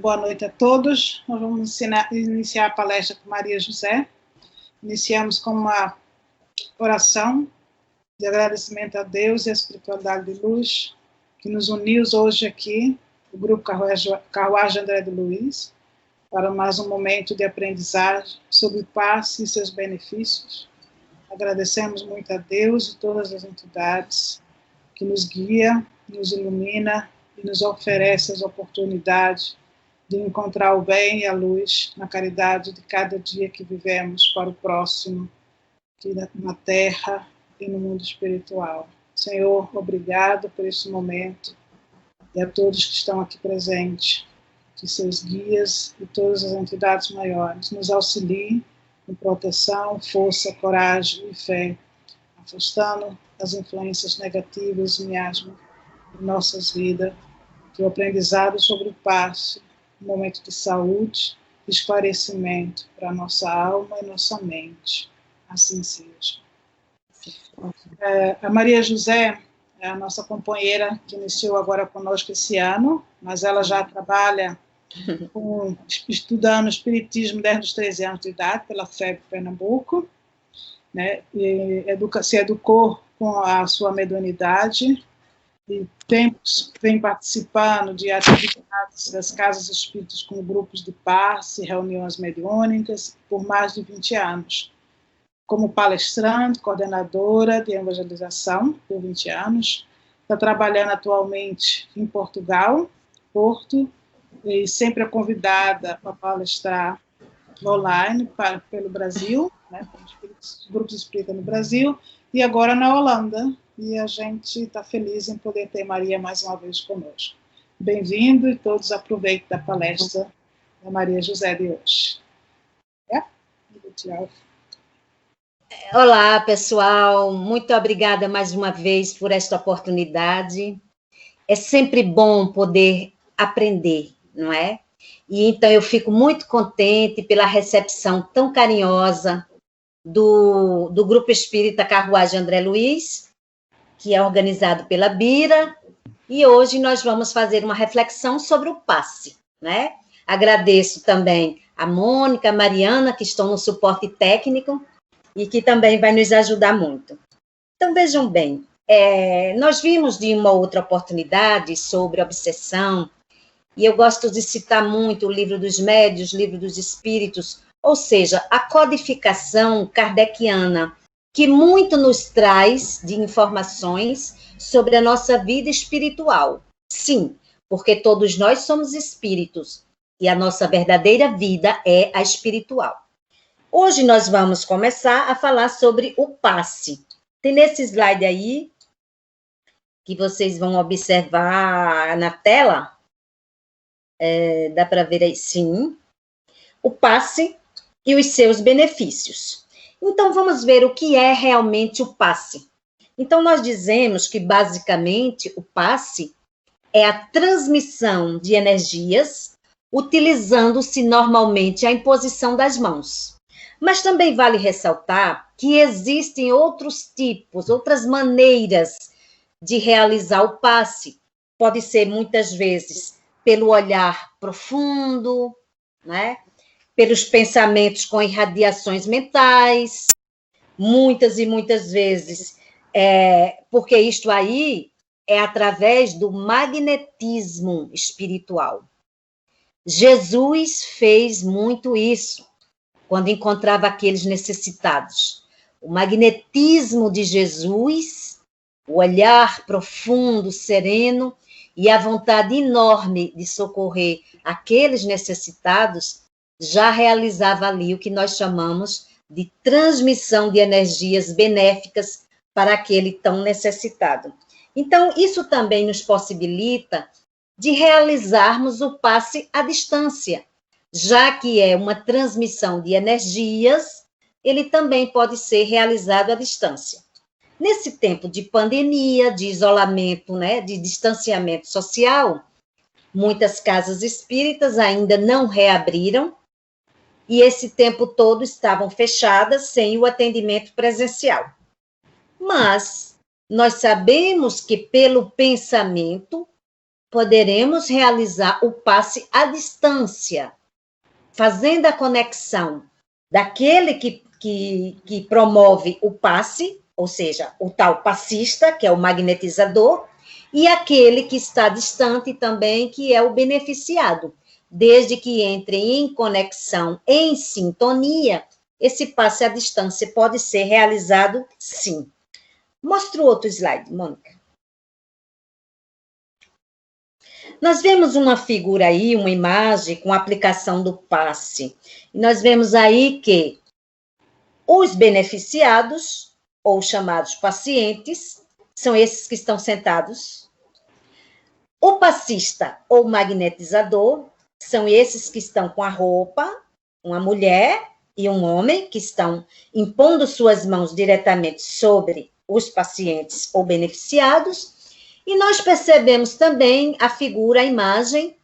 Boa noite a todos. Nós vamos iniciar a palestra com Maria José. Iniciamos com uma oração de agradecimento a Deus e a espiritualidade de luz que nos uniu hoje aqui, o Grupo Carruagem André de Luiz, para mais um momento de aprendizagem sobre o passe e seus benefícios. Agradecemos muito a Deus e todas as entidades que nos guia, nos ilumina e nos oferece as oportunidades de encontrar o bem e a luz na caridade de cada dia que vivemos para o próximo, aqui na Terra e no mundo espiritual. Senhor, obrigado por esse momento e a todos que estão aqui presentes, que seus guias e todas as entidades maiores nos auxiliem com proteção, força, coragem e fé, afastando as influências negativas e miasmas em nossas vidas, que o aprendizado sobre o passe, um momento de saúde e esclarecimento para a nossa alma e nossa mente. Assim seja. A Maria José é a nossa companheira que iniciou agora conosco esse ano, mas ela já trabalha estudando Espiritismo desde os 13 anos de idade, pela FEB Pernambuco, né, e se educou com a sua mediunidade, e vem participando de atividades das casas espíritas com grupos de passe, reuniões mediúnicas, por mais de 20 anos. Como palestrante, coordenadora de evangelização, por 20 anos. Está trabalhando atualmente em Portugal, Porto, e sempre é convidada para palestrar online pelo Brasil, né, grupos espíritas no Brasil, e agora na Holanda. E a gente está feliz em poder ter Maria mais uma vez conosco. Bem-vindo e todos aproveitem da palestra da Maria José de hoje. Olá, pessoal. Muito obrigada mais uma vez por esta oportunidade. É sempre bom poder aprender, não é? E então eu fico muito contente pela recepção tão carinhosa do Grupo Espírita Carruagem André Luiz, que é organizado pela Bira, e hoje nós vamos fazer uma reflexão sobre o passe, né? Agradeço também a Mônica, a Mariana, que estão no suporte técnico e que também vai nos ajudar muito. Então, vejam bem, nós vimos de uma outra oportunidade sobre obsessão, e eu gosto de citar muito o Livro dos Médiuns, o Livro dos Espíritos, ou seja, a codificação kardeciana, que muito nos traz de informações sobre a nossa vida espiritual. Sim, porque todos nós somos espíritos e a nossa verdadeira vida é a espiritual. Hoje nós vamos começar a falar sobre o passe. Tem nesse slide aí, que vocês vão observar na tela, dá para ver aí, sim, o passe e os seus benefícios. Então, vamos ver o que é realmente o passe. Então, nós dizemos que, basicamente, o passe é a transmissão de energias, utilizando-se normalmente a imposição das mãos. Mas também vale ressaltar que existem outros tipos, outras maneiras de realizar o passe. Pode ser, muitas vezes, pelo olhar profundo, né? Pelos pensamentos com irradiações mentais, muitas e muitas vezes, porque isto aí é através do magnetismo espiritual. Jesus fez muito isso, quando encontrava aqueles necessitados. O magnetismo de Jesus, o olhar profundo, sereno, e a vontade enorme de socorrer aqueles necessitados, já realizava ali o que nós chamamos de transmissão de energias benéficas para aquele tão necessitado. Então, isso também nos possibilita de realizarmos o passe à distância, já que é uma transmissão de energias, ele também pode ser realizado à distância. Nesse tempo de pandemia, de isolamento, né, de distanciamento social, muitas casas espíritas ainda não reabriram, e esse tempo todo estavam fechadas sem o atendimento presencial. Mas nós sabemos que pelo pensamento poderemos realizar o passe à distância, fazendo a conexão daquele que promove o passe, ou seja, o tal passista, que é o magnetizador, e aquele que está distante também, que é o beneficiado. Desde que entrem em conexão, em sintonia, esse passe à distância pode ser realizado, sim. Mostra o outro slide, Mônica. Nós vemos uma figura aí, uma imagem com a aplicação do passe. E nós vemos aí que os beneficiados, ou chamados pacientes, são esses que estão sentados. O passista, ou magnetizador, são esses que estão com a roupa, uma mulher e um homem, que estão impondo suas mãos diretamente sobre os pacientes ou beneficiados. E nós percebemos também a figura, a imagem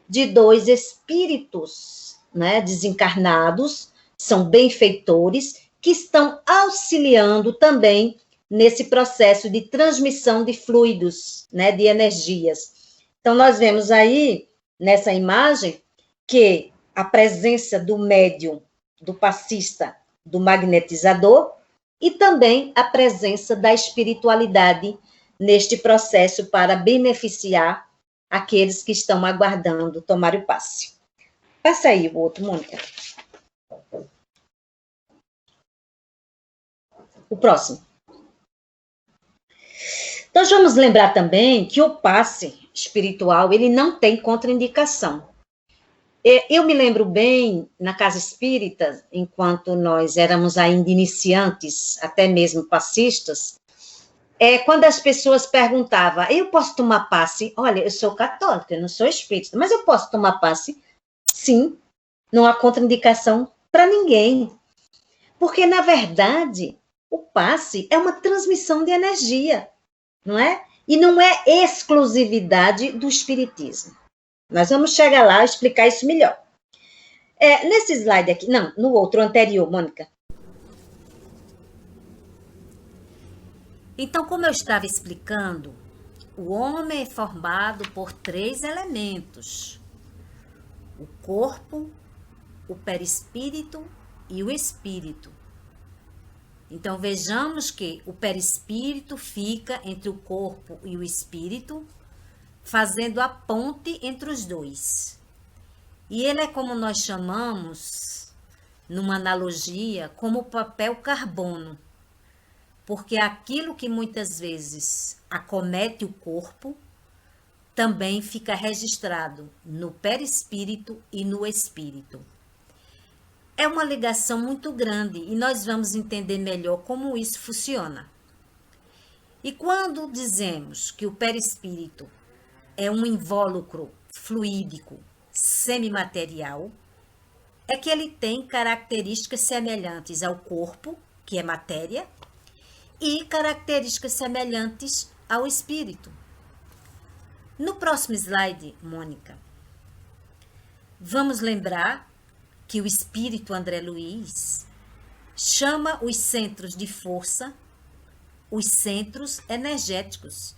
de dois espíritos, né, desencarnados, são benfeitores, que estão auxiliando também nesse processo de transmissão de fluidos, né, de energias. Então, nós vemos aí, nessa imagem, que a presença do médium, do passista, do magnetizador, e também a presença da espiritualidade neste processo para beneficiar aqueles que estão aguardando tomar o passe. Passa aí o outro, Mônica. O próximo. Nós vamos lembrar também que o passe espiritual, ele não tem contraindicação. Eu me lembro bem, na casa espírita, enquanto nós éramos ainda iniciantes, até mesmo passistas, quando as pessoas perguntavam, eu posso tomar passe? Olha, eu sou católica, eu não sou espírita, mas eu posso tomar passe? Sim, não há contraindicação para ninguém. Porque, na verdade, o passe é uma transmissão de energia, não é? E não é exclusividade do espiritismo. Nós vamos chegar lá e explicar isso melhor. Nesse slide aqui, não, no outro anterior, Mônica. Então, como eu estava explicando, o homem é formado por 3 elementos: o corpo, o perispírito e o espírito. Então, vejamos que o perispírito fica entre o corpo e o espírito, fazendo a ponte entre os dois. E ele é como nós chamamos, numa analogia, como o papel carbono. Porque aquilo que muitas vezes acomete o corpo também fica registrado no perispírito e no espírito. É uma ligação muito grande e nós vamos entender melhor como isso funciona. E quando dizemos que o perispírito é um invólucro fluídico semimaterial, é que ele tem características semelhantes ao corpo, que é matéria, e características semelhantes ao espírito. No próximo slide, Mônica, vamos lembrar que o espírito André Luiz chama os centros de força os centros energéticos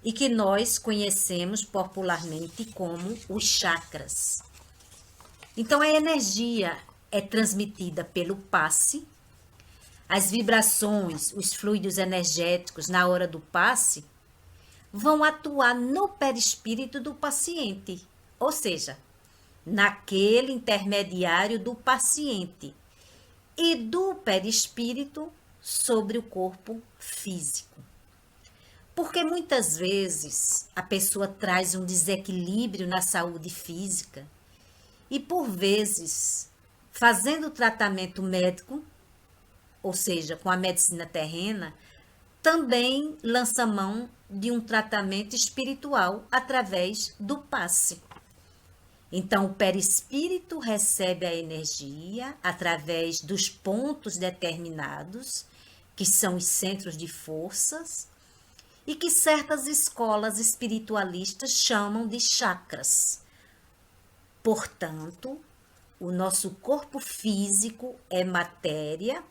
e que nós conhecemos popularmente como os chakras. Então, a energia é transmitida pelo passe. As vibrações, os fluidos energéticos na hora do passe vão atuar no perispírito do paciente, ou seja, naquele intermediário do paciente e do perispírito sobre o corpo físico. Porque muitas vezes a pessoa traz um desequilíbrio na saúde física e, por vezes, fazendo o tratamento médico, ou seja, com a medicina terrena, também lança mão de um tratamento espiritual através do passe. Então, o perispírito recebe a energia através dos pontos determinados, que são os centros de forças, e que certas escolas espiritualistas chamam de chakras. Portanto, o nosso corpo físico é matéria,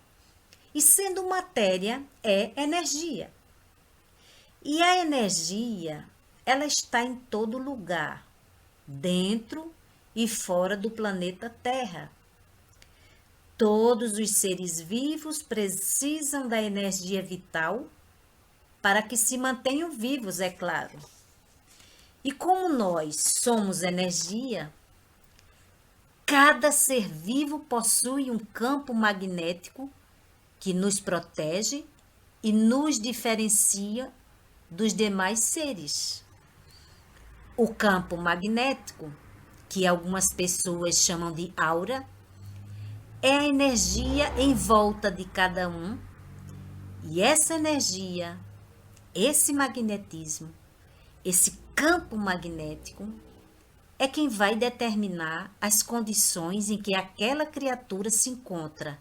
e sendo matéria, é energia. E a energia, ela está em todo lugar, dentro e fora do planeta Terra. Todos os seres vivos precisam da energia vital para que se mantenham vivos, é claro. E como nós somos energia, cada ser vivo possui um campo magnético que nos protege e nos diferencia dos demais seres. O campo magnético, que algumas pessoas chamam de aura, é a energia em volta de cada um, e essa energia, esse magnetismo, esse campo magnético, é quem vai determinar as condições em que aquela criatura se encontra,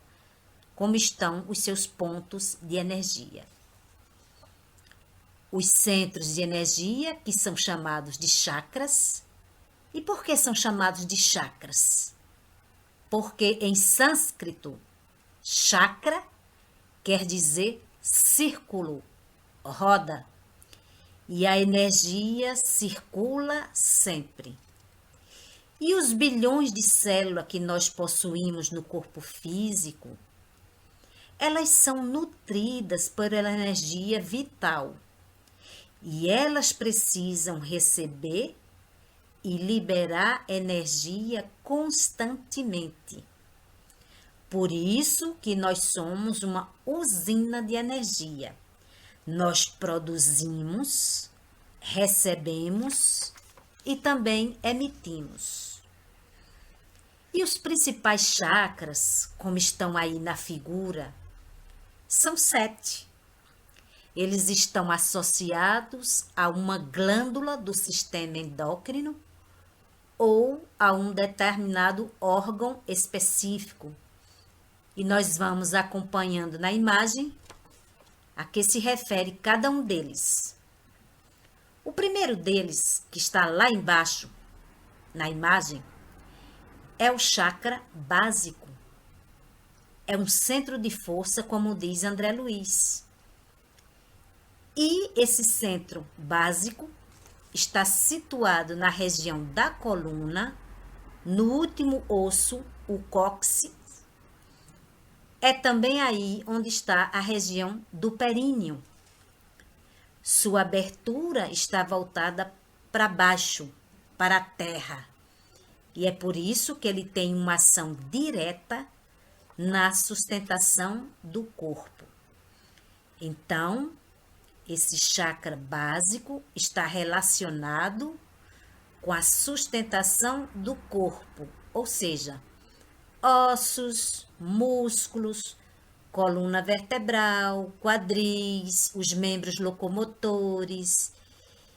como estão os seus pontos de energia. Os centros de energia, que são chamados de chakras. E por que são chamados de chakras? Porque em sânscrito, chakra quer dizer círculo, roda. E a energia circula sempre. E os bilhões de células que nós possuímos no corpo físico, elas são nutridas pela energia vital. E elas precisam receber e liberar energia constantemente. Por isso que nós somos uma usina de energia. Nós produzimos, recebemos e também emitimos. E os principais chakras, como estão aí na figura, são 7. Eles estão associados a uma glândula do sistema endócrino ou a um determinado órgão específico. E nós vamos acompanhando na imagem a que se refere cada um deles. O primeiro deles, que está lá embaixo na imagem, é o chakra básico. É um centro de força, como diz André Luiz. E esse centro básico está situado na região da coluna, no último osso, o cóccix. É também aí onde está a região do períneo. Sua abertura está voltada para baixo, para a terra. E é por isso que ele tem uma ação direta na sustentação do corpo. Então, esse chakra básico está relacionado com a sustentação do corpo, ou seja, ossos, músculos, coluna vertebral, quadris, os membros locomotores.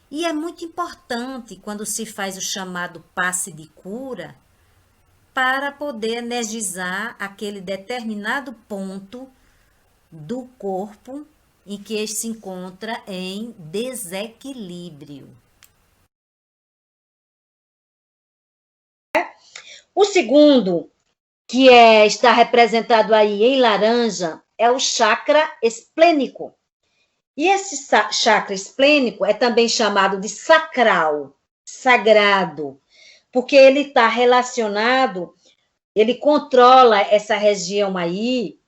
E é muito importante quando se faz o chamado passe de cura para poder energizar aquele determinado ponto do corpo em que ele se encontra em desequilíbrio. O segundo, que está representado aí em laranja, é o chakra esplênico. E esse chakra esplênico é também chamado de sacral, sagrado, porque ele está relacionado, ele controla essa região aí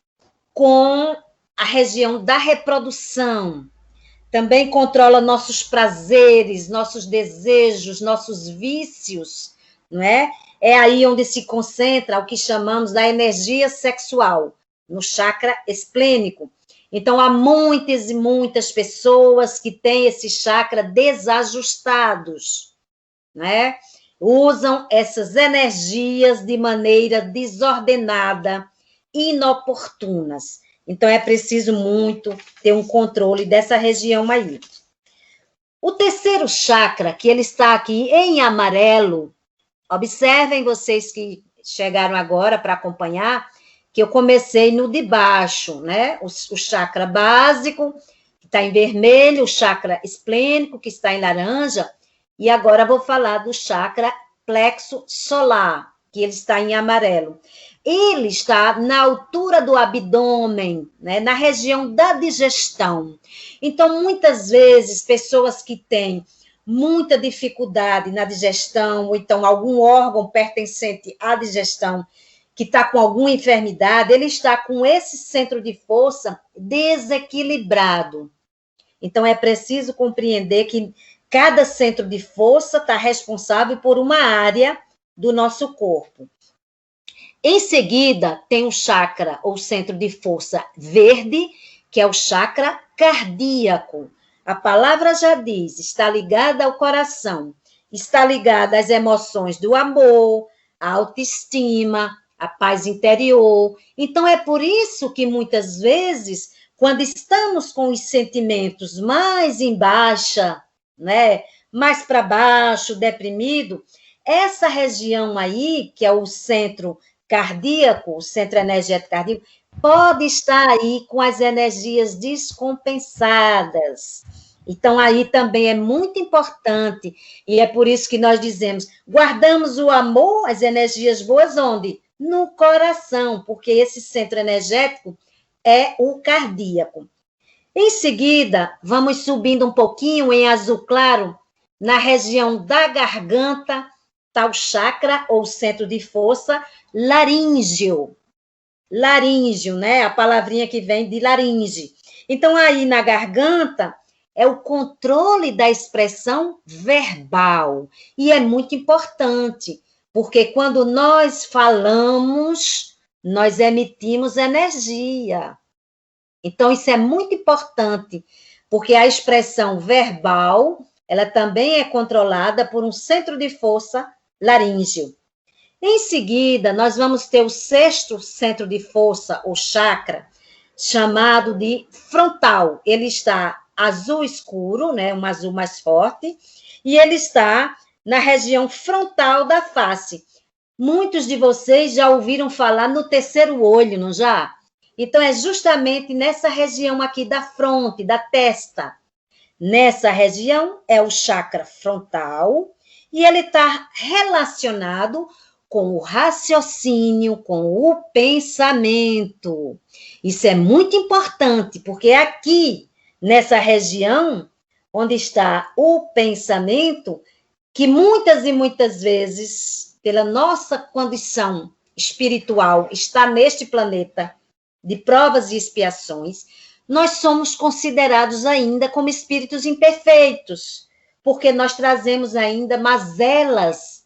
com a região da reprodução. Também controla nossos prazeres, nossos desejos, nossos vícios, não é? É aí onde se concentra o que chamamos da energia sexual, no chakra esplênico. Então, há muitas e muitas pessoas que têm esse chakra desajustados, né? Usam essas energias de maneira desordenada, inoportunas. Então, é preciso muito ter um controle dessa região aí. O terceiro chakra, que ele está aqui em amarelo, observem vocês que chegaram agora para acompanhar, que eu comecei no de baixo, né? O chakra básico, que está em vermelho, o chakra esplênico, que está em laranja, e agora vou falar do chakra plexo solar, que ele está em amarelo. Ele está na altura do abdômen, né? Na região da digestão. Então, muitas vezes, pessoas que têm muita dificuldade na digestão, ou então algum órgão pertencente à digestão que está com alguma enfermidade, ele está com esse centro de força desequilibrado. Então, é preciso compreender que cada centro de força está responsável por uma área do nosso corpo. Em seguida, tem o chakra, ou centro de força verde, que é o chakra cardíaco. A palavra já diz, está ligada ao coração, está ligada às emoções do amor, à autoestima, à paz interior. Então, é por isso que muitas vezes, quando estamos com os sentimentos mais em baixa, né, mais para baixo, deprimido, essa região aí, que é o centro cardíaco, o centro energético cardíaco, pode estar aí com as energias descompensadas. Então, aí também é muito importante, e é por isso que nós dizemos, guardamos o amor, as energias boas, onde? No coração, porque esse centro energético é o cardíaco. Em seguida, vamos subindo um pouquinho em azul claro, na região da garganta, está o chakra, ou centro de força, laríngeo. Laríngeo, né? A palavrinha que vem de laringe. Então, aí na garganta, é o controle da expressão verbal. E é muito importante, porque quando nós falamos, nós emitimos energia. Então, isso é muito importante, porque a expressão verbal, ela também é controlada por um centro de força laríngeo. Em seguida, nós vamos ter o sexto centro de força, ou chakra, chamado de frontal. Ele está azul escuro, né, um azul mais forte, e ele está na região frontal da face. Muitos de vocês já ouviram falar no terceiro olho, não já? Então, é justamente nessa região aqui da fronte, da testa. Nessa região é o chakra frontal, e ele está relacionado com o raciocínio, com o pensamento. Isso é muito importante, porque aqui, nessa região, onde está o pensamento, que muitas e muitas vezes, pela nossa condição espiritual, está neste planeta de provas e expiações, nós somos considerados ainda como espíritos imperfeitos, porque nós trazemos ainda mazelas,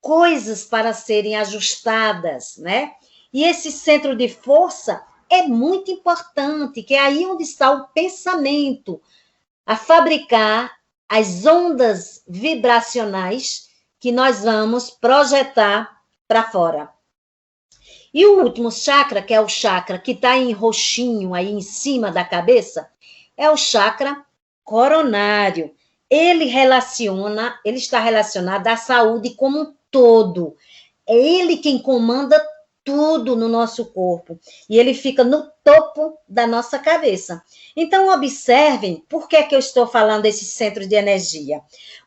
coisas para serem ajustadas, né? E esse centro de força é muito importante, que é aí onde está o pensamento, a fabricar as ondas vibracionais que nós vamos projetar para fora. E o último chakra, que é o chakra que está em roxinho aí em cima da cabeça, é o chakra coronário. Ele está relacionado à saúde como um todo. É ele quem comanda tudo no nosso corpo. E ele fica no topo da nossa cabeça. Então, observem por que eu estou falando desse centro de energia.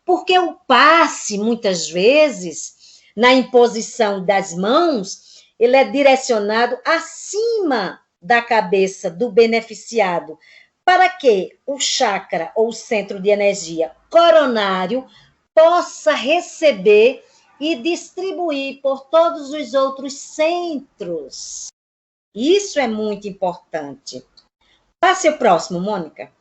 Porque o passe, muitas vezes, na imposição das mãos, ele é direcionado acima da cabeça do beneficiado, para que o chakra, ou centro de energia coronário, possa receber e distribuir por todos os outros centros. Isso é muito importante. Passe o próximo, Mônica.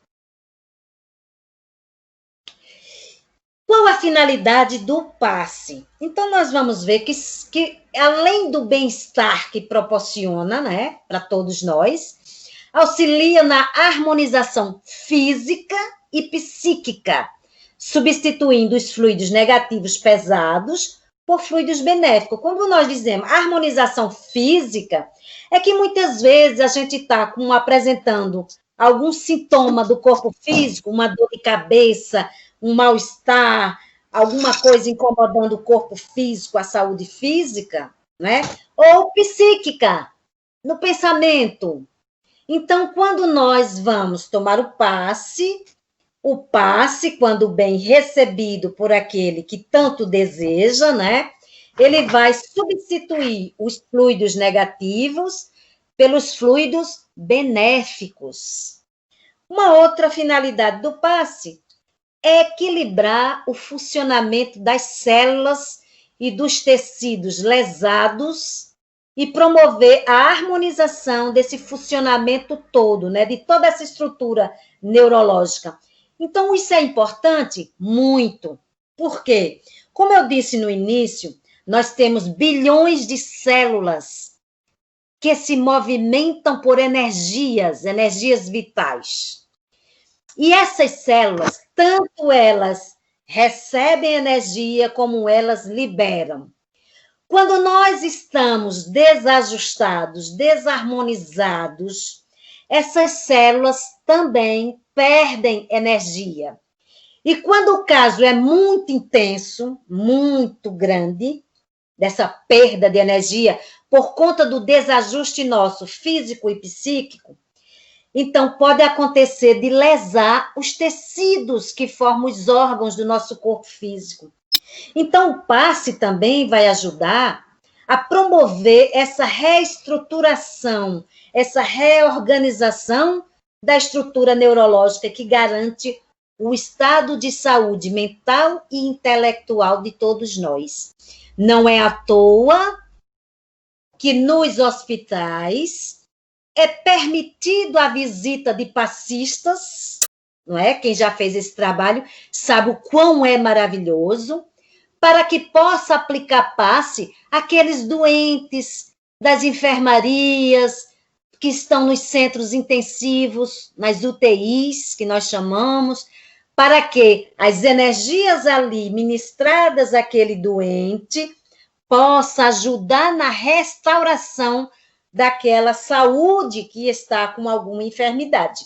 Qual a finalidade do passe? Então, nós vamos ver que além do bem-estar que proporciona, né, para todos nós, auxilia na harmonização física e psíquica, substituindo os fluidos negativos pesados por fluidos benéficos. Quando nós dizemos harmonização física, é que muitas vezes a gente está apresentando algum sintoma do corpo físico, uma dor de cabeça, um mal-estar, alguma coisa incomodando o corpo físico, a saúde física, né? Ou psíquica, no pensamento. Então, quando nós vamos tomar o passe, quando bem recebido por aquele que tanto deseja, né? Ele vai substituir os fluidos negativos pelos fluidos benéficos. Uma outra finalidade do passe equilibrar o funcionamento das células e dos tecidos lesados e promover a harmonização desse funcionamento todo, né, de toda essa estrutura neurológica. Então, isso é importante? Muito. Por quê? Como eu disse no início, nós temos bilhões de células que se movimentam por energias vitais. E essas células, tanto elas recebem energia como elas liberam. Quando nós estamos desajustados, desarmonizados, essas células também perdem energia. E quando o caso é muito intenso, muito grande, dessa perda de energia, por conta do desajuste nosso físico e psíquico, então pode acontecer de lesar os tecidos que formam os órgãos do nosso corpo físico. Então, o passe também vai ajudar a promover essa reestruturação, essa reorganização da estrutura neurológica que garante o estado de saúde mental e intelectual de todos nós. Não é à toa que nos hospitais é permitido a visita de passistas, não é? Quem já fez esse trabalho sabe o quão é maravilhoso, para que possa aplicar passe àqueles doentes das enfermarias que estão nos centros intensivos, nas UTIs, que nós chamamos, para que as energias ali ministradas àquele doente possa ajudar na restauração daquela saúde que está com alguma enfermidade.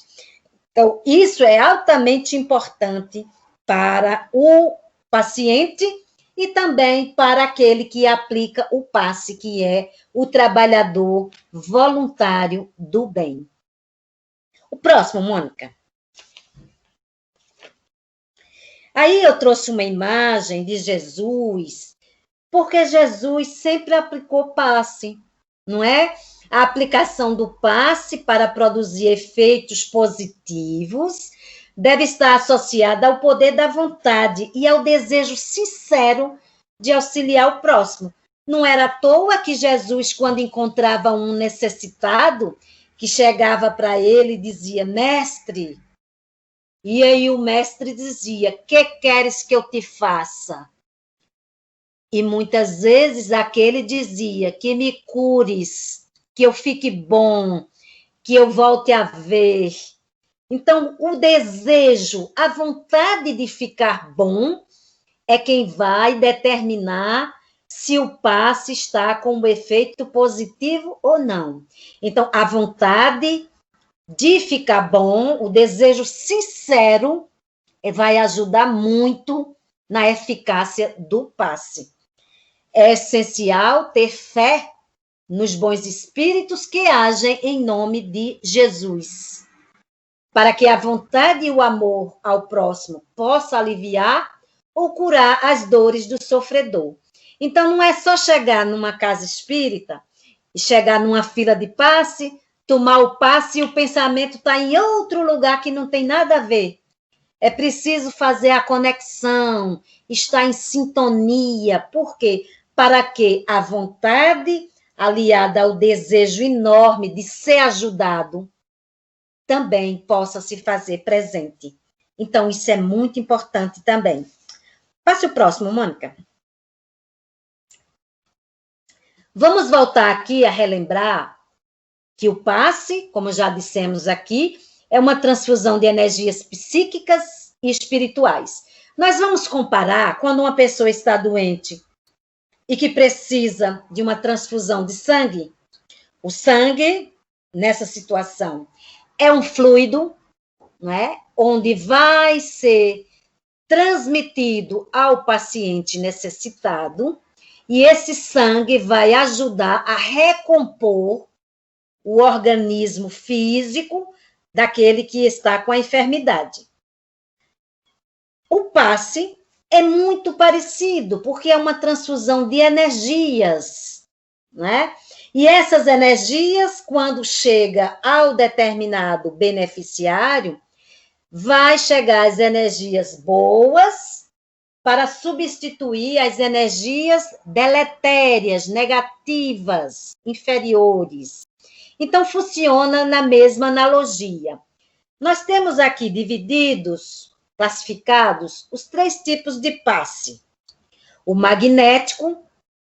Então, isso é altamente importante para o paciente e também para aquele que aplica o passe, que é o trabalhador voluntário do bem. O próximo, Mônica. Aí eu trouxe uma imagem de Jesus, porque Jesus sempre aplicou passe, não é? A aplicação do passe para produzir efeitos positivos deve estar associada ao poder da vontade e ao desejo sincero de auxiliar o próximo. Não era à toa que Jesus, quando encontrava um necessitado, que chegava para ele e dizia, mestre, e aí o mestre dizia, que queres que eu te faça? E muitas vezes aquele dizia, que me cures, que eu fique bom, que eu volte a ver. Então, o desejo, a vontade de ficar bom é quem vai determinar se o passe está com um efeito positivo ou não. Então, a vontade de ficar bom, o desejo sincero, vai ajudar muito na eficácia do passe. É essencial ter fé nos bons espíritos que agem em nome de Jesus, para que a vontade e o amor ao próximo possa aliviar ou curar as dores do sofredor. Então, não é só chegar numa casa espírita e chegar numa fila de passe, tomar o passe e o pensamento está em outro lugar que não tem nada a ver. É preciso fazer a conexão, estar em sintonia. Por quê? Para que a vontade, aliada ao desejo enorme de ser ajudado, também possa se fazer presente. Então, isso é muito importante também. Passe o próximo, Mônica. Vamos voltar aqui a relembrar que o passe, como já dissemos aqui, é uma transfusão de energias psíquicas e espirituais. Nós vamos comparar quando uma pessoa está doente e que precisa de uma transfusão de sangue. O sangue, nessa situação, é um fluido, não é? Onde vai ser transmitido ao paciente necessitado, e esse sangue vai ajudar a recompor o organismo físico daquele que está com a enfermidade. O passe é muito parecido, porque é uma transfusão de energias, né? E essas energias, quando chega ao determinado beneficiário, vai chegar as energias boas para substituir as energias deletérias, negativas, inferiores. Então, funciona na mesma analogia. Nós temos aqui divididos, classificados, os 3 tipos de passe: o magnético,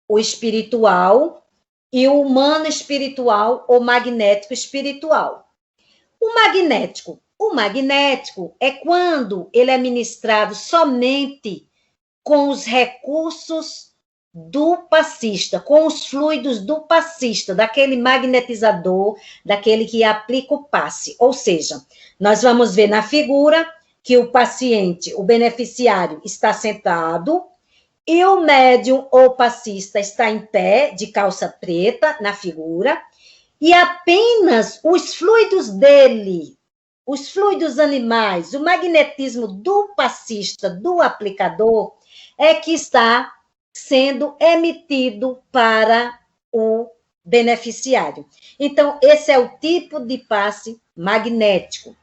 o espiritual e o humano espiritual ou magnético espiritual. O magnético é quando ele é ministrado somente com os recursos do passista, com os fluidos do passista, daquele magnetizador, daquele que aplica o passe. Ou seja, nós vamos ver na figura que o paciente, o beneficiário, está sentado e o médium ou passista está em pé, de calça preta, na figura, e apenas os fluidos dele, os fluidos animais, o magnetismo do passista, do aplicador, é que está sendo emitido para o beneficiário. Então, esse é o tipo de passe magnético.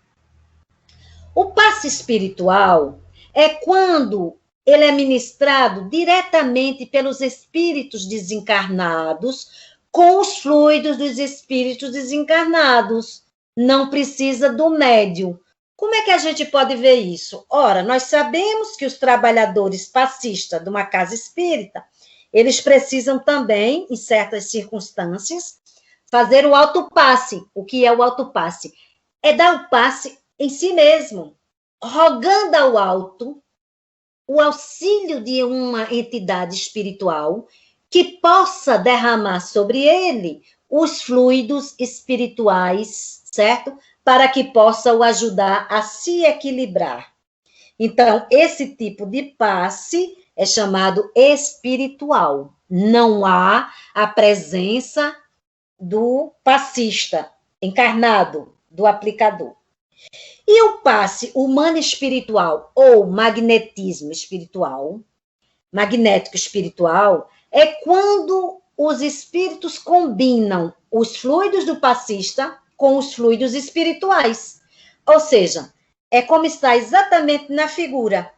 O passe espiritual é quando ele é ministrado diretamente pelos espíritos desencarnados, com os fluidos dos espíritos desencarnados. Não precisa do médium. Como é que a gente pode ver isso? Ora, nós sabemos que os trabalhadores passistas de uma casa espírita, eles precisam também, em certas circunstâncias, fazer o autopasse. O que é o autopasse? É dar o passe em si mesmo, rogando ao alto o auxílio de uma entidade espiritual que possa derramar sobre ele os fluidos espirituais, certo? Para que possa o ajudar a se equilibrar. Então, esse tipo de passe é chamado espiritual. Não há a presença do passista encarnado, do aplicador. E o passe humano espiritual ou magnetismo espiritual, magnético espiritual, é quando os espíritos combinam os fluidos do passista com os fluidos espirituais. Ou seja, é como está exatamente na figura.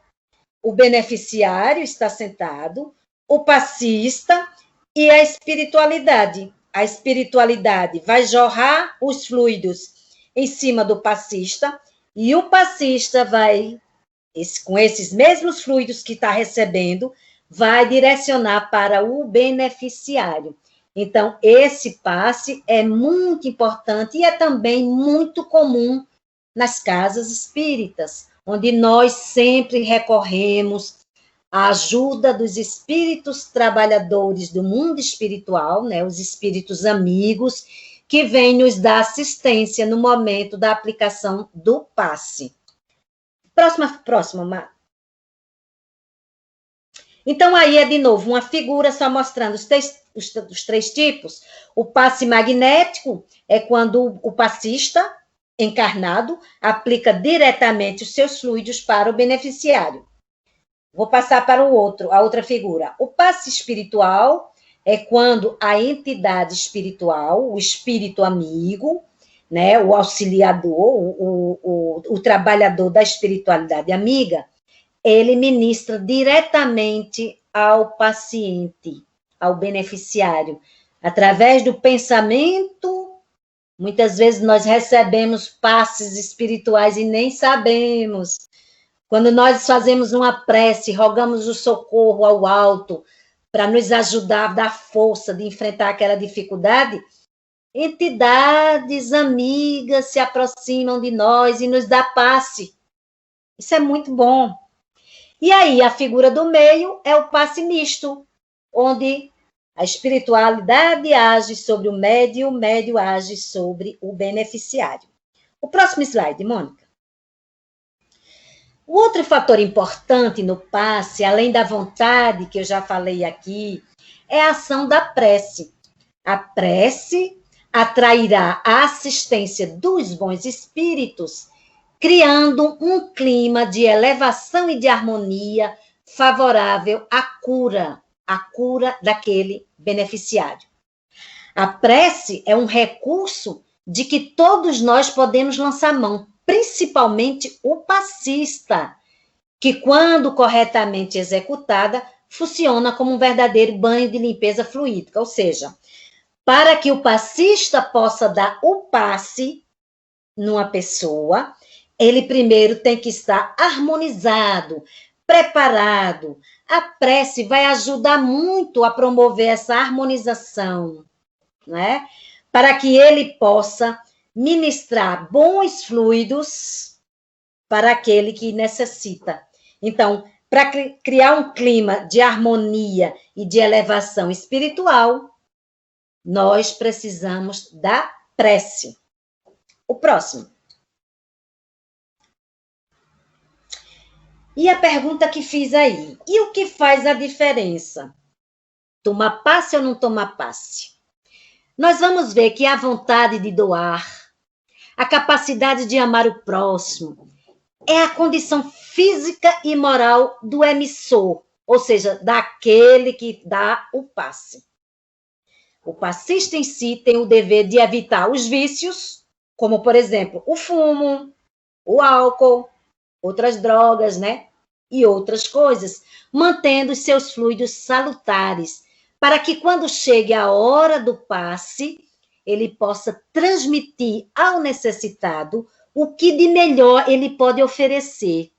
O beneficiário está sentado, o passista e a espiritualidade. A espiritualidade vai jorrar os fluidos em cima do passista e o passista vai, com esses mesmos fluidos que está recebendo, vai direcionar para o beneficiário. Então, esse passe é muito importante e é também muito comum nas casas espíritas, onde nós sempre recorremos à ajuda dos espíritos trabalhadores do mundo espiritual, né, os espíritos amigos, que vêm nos dar assistência no momento da aplicação do passe. Próxima. Então, aí é de novo uma figura só mostrando os 3 tipos. O passe magnético é quando o passista encarnado aplica diretamente os seus fluidos para o beneficiário. Vou passar para a outra figura. O passe espiritual é quando a entidade espiritual, o espírito amigo, né, o auxiliador, o trabalhador da espiritualidade amiga, ele ministra diretamente ao paciente, ao beneficiário, através do pensamento. Muitas vezes nós recebemos passes espirituais e nem sabemos. Quando nós fazemos uma prece, rogamos o socorro ao alto para nos ajudar, dar força de enfrentar aquela dificuldade, entidades amigas se aproximam de nós e nos dá passe. Isso é muito bom. E aí, a figura do meio é o passe misto, onde a espiritualidade age sobre o médio age sobre o beneficiário. O próximo slide, Mônica. O outro fator importante no passe, além da vontade, que eu já falei aqui, é a ação da prece. A prece atrairá a assistência dos bons espíritos, criando um clima de elevação e de harmonia favorável à cura daquele beneficiário. A prece é um recurso de que todos nós podemos lançar mão principalmente o passista, que, quando corretamente executada, funciona como um verdadeiro banho de limpeza fluídica. Ou seja, para que o passista possa dar o passe numa pessoa, ele primeiro tem que estar harmonizado, preparado. A prece vai ajudar muito a promover essa harmonização, né? Para que ele possa ministrar bons fluidos para aquele que necessita. Então, para criar um clima de harmonia e de elevação espiritual, nós precisamos da prece. O próximo. E a pergunta que fiz aí, e o que faz a diferença? Tomar passe ou não tomar passe? Nós vamos ver que a vontade de doar, a capacidade de amar o próximo, é a condição física e moral do emissor, ou seja, daquele que dá o passe. O passista em si tem o dever de evitar os vícios, como, por exemplo, o fumo, o álcool, outras drogas, né? E outras coisas, mantendo os seus fluidos salutares, para que quando chegue a hora do passe, ele possa transmitir ao necessitado o que de melhor ele pode oferecer.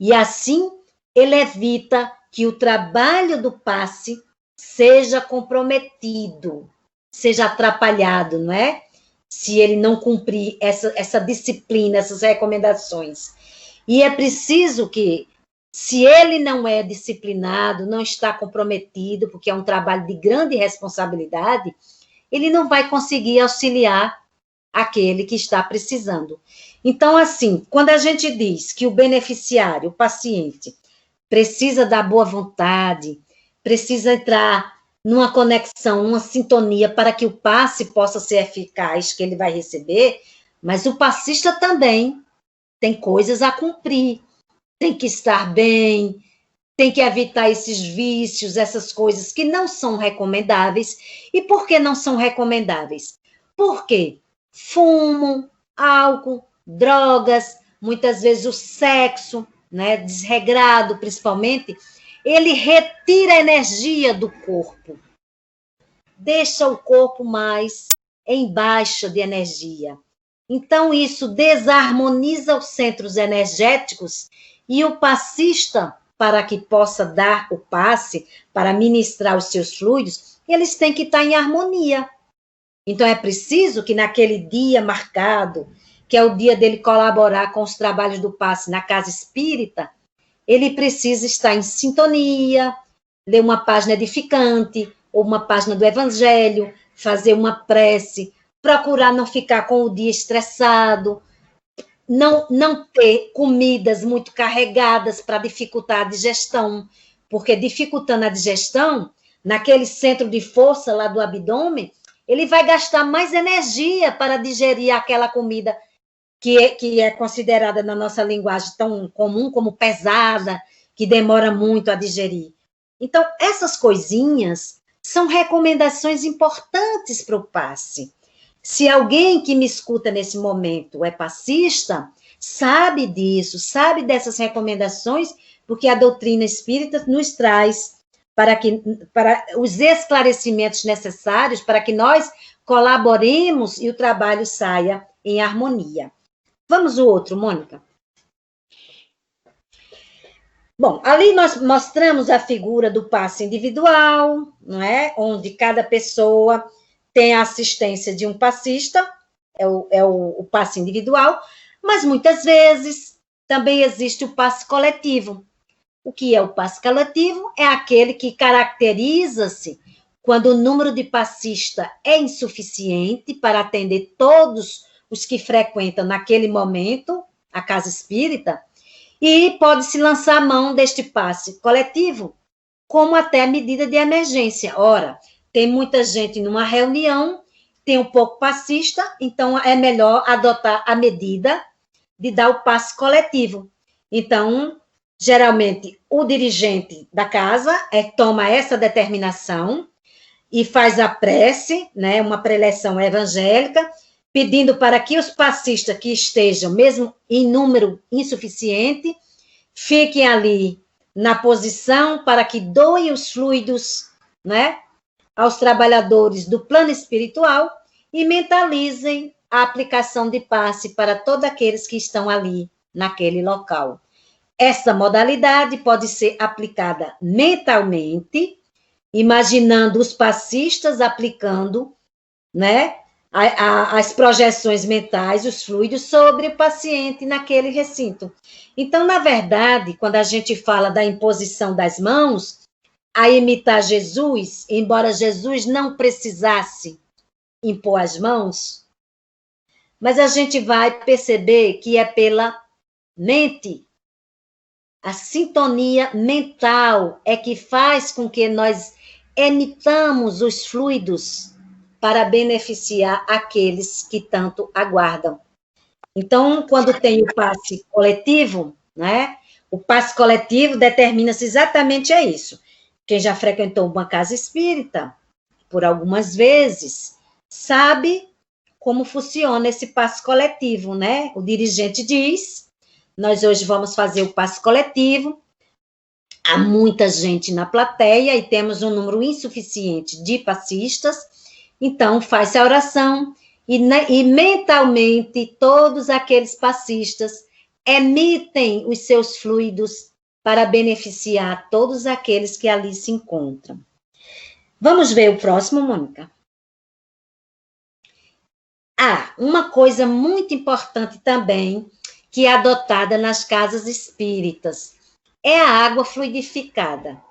E assim, ele evita que o trabalho do passe seja comprometido, seja atrapalhado, não é? Se ele não cumprir essa disciplina, essas recomendações. E é preciso que, se ele não é disciplinado, não está comprometido, porque é um trabalho de grande responsabilidade, ele não vai conseguir auxiliar aquele que está precisando. Então, assim, quando a gente diz que o beneficiário, o paciente, precisa da boa vontade, precisa entrar numa conexão, numa sintonia para que o passe possa ser eficaz, que ele vai receber, mas o passista também tem coisas a cumprir, tem que estar bem, tem que evitar esses vícios, essas coisas que não são recomendáveis. E por que não são recomendáveis? Porque fumo, álcool, drogas, muitas vezes o sexo, né, desregrado principalmente, ele retira a energia do corpo, deixa o corpo mais em baixa de energia. Então, isso desarmoniza os centros energéticos e o passista, para que possa dar o passe, para ministrar os seus fluidos, eles têm que estar em harmonia. Então, é preciso que naquele dia marcado, que é o dia dele colaborar com os trabalhos do passe na casa espírita, ele precisa estar em sintonia, ler uma página edificante, ou uma página do Evangelho, fazer uma prece, procurar não ficar com o dia estressado, não ter comidas muito carregadas para dificultar a digestão, porque dificultando a digestão, naquele centro de força lá do abdômen, ele vai gastar mais energia para digerir aquela comida que é considerada na nossa linguagem tão comum como pesada, que demora muito a digerir. Então, essas coisinhas são recomendações importantes para o passe. Se alguém que me escuta nesse momento é passista, sabe disso, sabe dessas recomendações, porque a doutrina espírita nos traz para os esclarecimentos necessários para que nós colaboremos e o trabalho saia em harmonia. Vamos o outro, Mônica? Bom, ali nós mostramos a figura do passe individual, não é? Onde cada pessoa tem a assistência de um passista, é o passe individual, mas muitas vezes também existe o passe coletivo. O que é o passe coletivo? É aquele que caracteriza-se quando o número de passistas é insuficiente para atender todos os que frequentam naquele momento a casa espírita, e pode-se lançar a mão deste passe coletivo como até medida de emergência. Ora, tem muita gente numa reunião, tem um pouco passista, então é melhor adotar a medida de dar o passe coletivo. Então, geralmente, o dirigente da casa toma essa determinação e faz a prece, né, uma preleção evangélica, pedindo para que os passistas que estejam, mesmo em número insuficiente, fiquem ali na posição para que doem os fluidos, né, aos trabalhadores do plano espiritual e mentalizem a aplicação de passe para todos aqueles que estão ali naquele local. Essa modalidade pode ser aplicada mentalmente, imaginando os passistas aplicando, né, as projeções mentais, os fluidos sobre o paciente naquele recinto. Então, na verdade, quando a gente fala da imposição das mãos, a imitar Jesus, embora Jesus não precisasse impor as mãos, mas a gente vai perceber que é pela mente. A sintonia mental é que faz com que nós emitamos os fluidos para beneficiar aqueles que tanto aguardam. Então, quando tem o passe coletivo, né? O passe coletivo determina-se exatamente a isso. Quem já frequentou uma casa espírita, por algumas vezes, sabe como funciona esse passe coletivo, né? O dirigente diz, nós hoje vamos fazer o passe coletivo, há muita gente na plateia e temos um número insuficiente de passistas, então faz a oração e mentalmente todos aqueles passistas emitem os seus fluidos para beneficiar todos aqueles que ali se encontram. Vamos ver o próximo, Mônica? Uma coisa muito importante também, que é adotada nas casas espíritas, é a água fluidificada.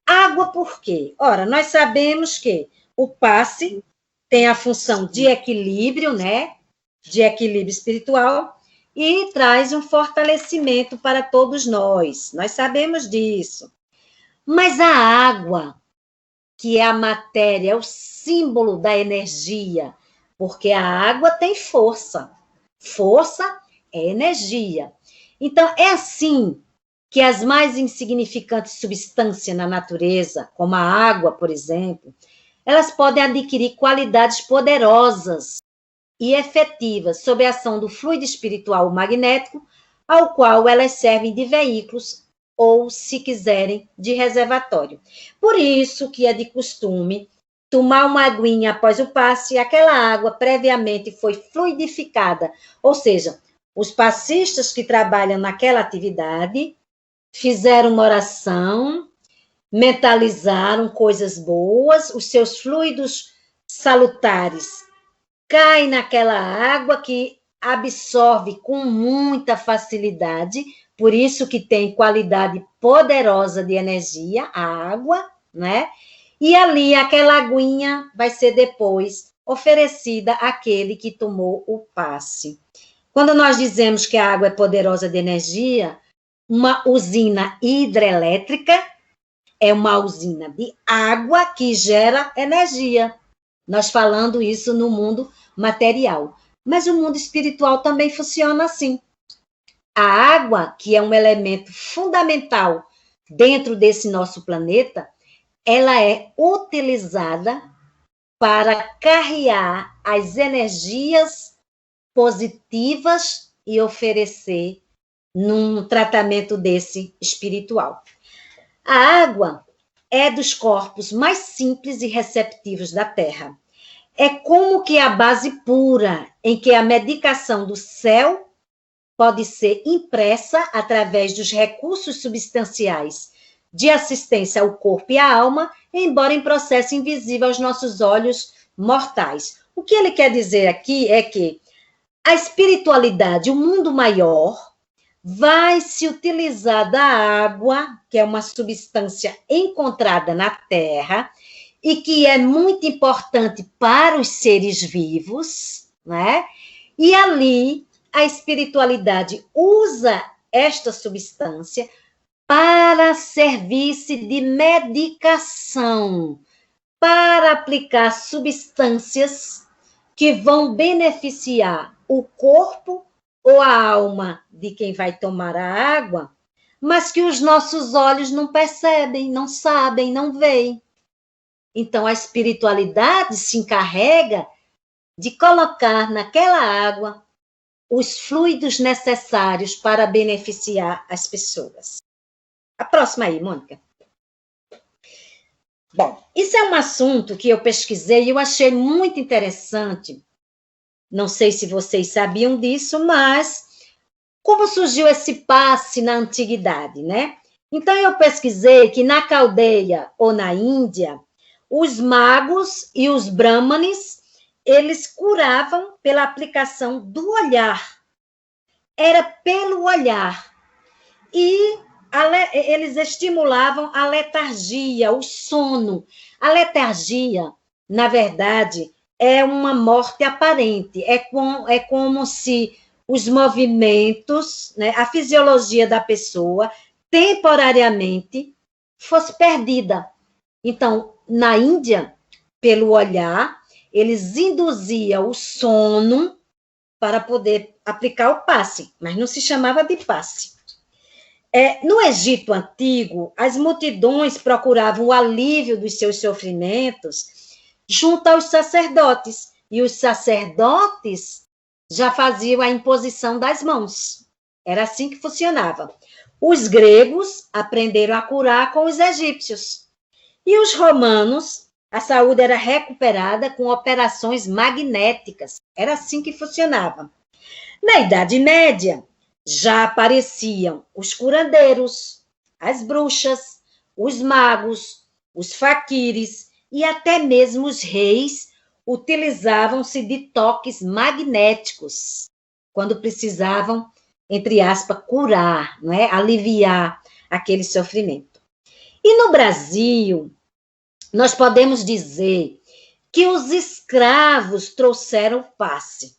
Água por quê? Ora, nós sabemos que o passe tem a função de equilíbrio, né? De equilíbrio espiritual, e traz um fortalecimento para todos nós. Nós sabemos disso. Mas a água, que é a matéria, é o símbolo da energia, porque a água tem força. Força é energia. Então, é assim que as mais insignificantes substâncias na natureza, como a água, por exemplo, elas podem adquirir qualidades poderosas e efetivas sob a ação do fluido espiritual magnético, ao qual elas servem de veículos ou, se quiserem, de reservatório. Por isso que é de costume tomar uma aguinha após o passe e aquela água previamente foi fluidificada, ou seja, os passistas que trabalham naquela atividade fizeram uma oração, mentalizaram coisas boas, os seus fluidos salutares caem naquela água que absorve com muita facilidade, por isso que tem qualidade poderosa de energia, a água, né? E ali aquela aguinha vai ser depois oferecida àquele que tomou o passe. Quando nós dizemos que a água é poderosa de energia, uma usina hidrelétrica é uma usina de água que gera energia. Nós falando isso no mundo material. Mas o mundo espiritual também funciona assim. A água, que é um elemento fundamental dentro desse nosso planeta, ela é utilizada para carregar as energias positivas e oferecer num tratamento desse espiritual. A água é dos corpos mais simples e receptivos da Terra. É como que a base pura em que a medicação do céu pode ser impressa através dos recursos substanciais de assistência ao corpo e à alma, embora em processo invisível aos nossos olhos mortais. O que ele quer dizer aqui é que a espiritualidade, o mundo maior, vai se utilizar da água, que é uma substância encontrada na Terra, e que é muito importante para os seres vivos, né? E ali a espiritualidade usa esta substância para servir-se de medicação, para aplicar substâncias que vão beneficiar o corpo ou a alma de quem vai tomar a água, mas que os nossos olhos não percebem, não sabem, não veem. Então, a espiritualidade se encarrega de colocar naquela água os fluidos necessários para beneficiar as pessoas. A próxima aí, Mônica. Bom, isso é um assunto que eu pesquisei e eu achei muito interessante. Não sei se vocês sabiam disso, mas como surgiu esse passe na antiguidade, né? Então, eu pesquisei que na Caldeia ou na Índia, os magos e os brahmanes, eles curavam pela aplicação do olhar. Era pelo olhar. E eles estimulavam a letargia, o sono. A letargia, na verdade, é uma morte aparente. É como se os movimentos, né, a fisiologia da pessoa, temporariamente, fosse perdida. Então, na Índia, pelo olhar, eles induziam o sono para poder aplicar o passe, mas não se chamava de passe. No Egito Antigo, as multidões procuravam o alívio dos seus sofrimentos junto aos sacerdotes, e os sacerdotes já faziam a imposição das mãos. Era assim que funcionava. Os gregos aprenderam a curar com os egípcios. E os romanos, a saúde era recuperada com operações magnéticas. Era assim que funcionava. Na Idade Média, já apareciam os curandeiros, as bruxas, os magos, os faquires e até mesmo os reis utilizavam-se de toques magnéticos quando precisavam, entre aspas, curar, não é? Aliviar aquele sofrimento. E no Brasil, nós podemos dizer que os escravos trouxeram o passe,